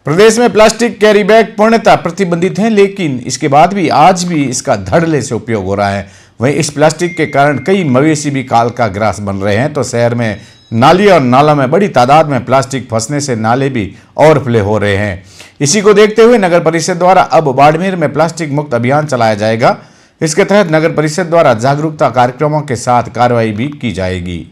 प्रदेश में plastic carry bag पूर्णतः प्रतिबंधित हैं, लेकिन इसके बाद भी आज भी इसका धड़ल्ले से उपयोग हो रहा है। वहीं इस प्लास्टिक के कारण कई मवेशी भी काल का ग्रास बन रहे हैं। तो शहर में नाली और नालों में बड़ी तादाद में प्लास्टिक फंसने से नाले भी ओवरफ्लो हो रहे हैं। इसी को देखते हुए नगर परिषद द्वारा अब बाड़मेर में प्लास्टिक मुक्त अभियान चलाया जाएगा। इसके तहत नगर परिषद द्वारा जागरूकता कार्यक्रमों के साथ कार्रवाई भी की जाएगी।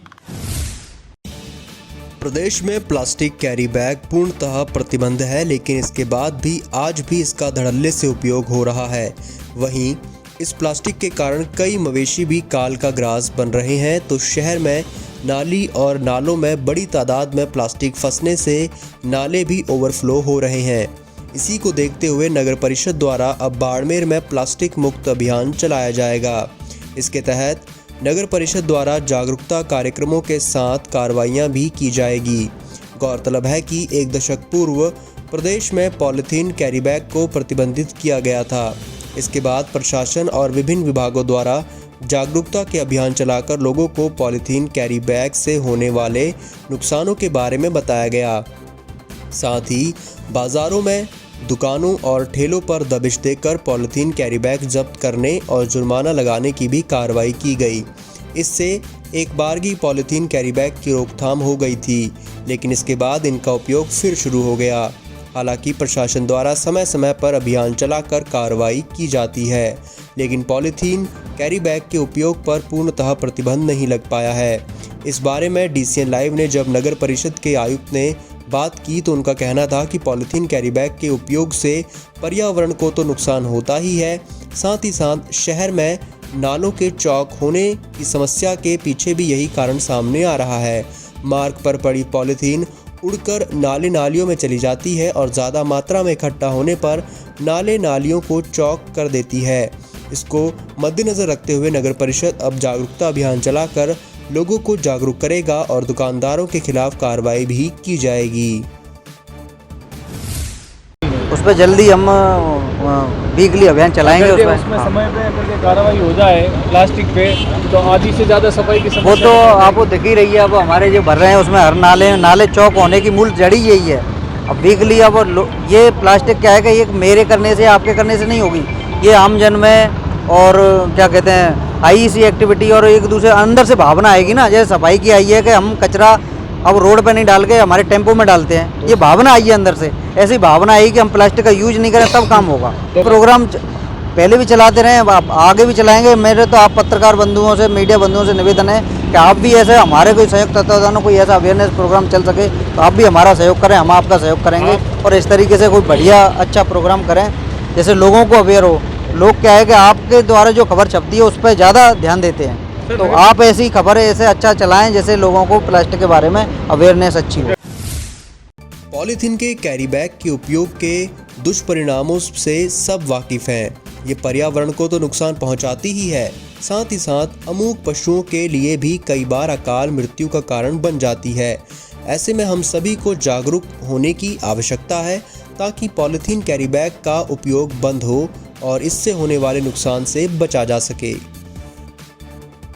प्रदेश में प्लास्टिक कैरी बैग पूर्णतः प्रतिबंध है, लेकिन इसके बाद भी आज भी इसका धड़ल्ले से उपयोग हो रहा है। वहीं इस प्लास्टिक के कारण कई मवेशी भी काल का ग्रास बन रहे हैं। तो शहर में नाली और नालों में बड़ी तादाद में प्लास्टिक फंसने से नाले भी ओवरफ्लो हो रहे हैं। इसी को देखते हुए नगर परिषद द्वारा अब बाड़मेर में प्लास्टिक मुक्त अभियान चलाया जाएगा। इसके तहत नगर परिषद द्वारा जागरूकता कार्यक्रमों के साथ कार्रवाइयां भी की जाएगी। गौरतलब है कि 1 दशक पूर्व प्रदेश में पॉलीथीन कैरी बैग को प्रतिबंधित किया गया था। इसके बाद प्रशासन और विभिन्न विभागों द्वारा जागरूकता के अभियान चलाकर लोगों को पॉलीथीन कैरी बैग से होने वाले नुकसानों के बारे में बताया गया। साथ ही बाजारों में दुकानों और ठेलों पर दबिश देकर पॉलीथीन कैरी बैग जब्त करने और जुर्माना लगाने की भी कार्रवाई की गई। इससे एक बारगी पॉलीथीन कैरी बैग की रोकथाम हो गई थी, लेकिन इसके बाद इनका उपयोग फिर शुरू हो गया। हालांकि प्रशासन द्वारा समय समय पर अभियान चलाकर कार्रवाई की जाती है, लेकिन पॉलीथीन कैरी बैग के उपयोग पर पूर्णतः प्रतिबंध नहीं लग पाया है। इस बारे में DCN लाइव ने जब नगर परिषद के आयुक्त ने बात की तो उनका कहना था कि पॉलीथीन कैरी बैग के उपयोग से पर्यावरण को तो नुकसान होता ही है, साथ ही साथ शहर में नालों के चौक होने की समस्या के पीछे भी यही कारण सामने आ रहा है। मार्ग पर पड़ी पॉलीथीन उड़कर नाले नालियों में चली जाती है और ज़्यादा मात्रा में इकट्ठा होने पर नाले नालियों को चौक कर देती है। इसको मद्देनज़र रखते हुए नगर परिषद अब जागरूकता अभियान चलाकर लोगों को जागरूक करेगा और दुकानदारों के खिलाफ कार्रवाई भी की जाएगी। उस पर जल्दी हम वीकली अभियान चलाएंगे। उसमें समय पे अगर कार्रवाई हो जाए प्लास्टिक पे तो आधी से ज़्यादा सफाई की समस्या वो तो आपको दिख ही रही है। अब हमारे जो भर रहे हैं उसमें हर नाले चौक होने की मूल जड़ी यही है। अब वीकली अब ये प्लास्टिक क्या है कि ये मेरे करने से आपके करने से नहीं होगी, ये आम जन में और क्या कहते हैं आई सी एक्टिविटी और एक दूसरे अंदर से भावना आएगी ना। जैसे सफाई की आई है कि हम कचरा अब रोड पे नहीं डाल के हमारे टेम्पो में डालते हैं, ये भावना आई है अंदर से। ऐसी भावना आई कि हम प्लास्टिक का यूज नहीं करें तब काम होगा। तो प्रोग्राम पहले भी चलाते रहे, आप आगे भी चलाएंगे। मेरे तो आप पत्रकार बंधुओं से, मीडिया बंधुओं से निवेदन है कि आप भी ऐसे हमारे कोई संयुक्त तत्वावधान कोई ऐसा अवेयरनेस प्रोग्राम चल सके तो आप भी हमारा सहयोग करें, हम आपका सहयोग करेंगे और इस तरीके से कोई बढ़िया अच्छा प्रोग्राम करें जैसे लोगों को अवेयर हो। लोग क्या है कि आपके द्वारा जो खबर छपती है उस पर ज़्यादा ध्यान देते हैं, तो आप ऐसी खबरें ऐसे अच्छा चलाएं जैसे लोगों को प्लास्टिक के बारे में अवेयरनेस अच्छी हो। पॉलीथीन के कैरी बैग के उपयोग के दुष्परिणामों से सब वाकिफ हैं। ये पर्यावरण को तो नुकसान पहुंचाती ही है, साथ ही साथ अमूक पशुओं के लिए भी कई बार अकाल मृत्यु का कारण बन जाती है। ऐसे में हम सभी को जागरूक होने की आवश्यकता है ताकि पॉलीथीन कैरी बैग का उपयोग बंद हो और इससे होने वाले नुकसान से बचा जा सके।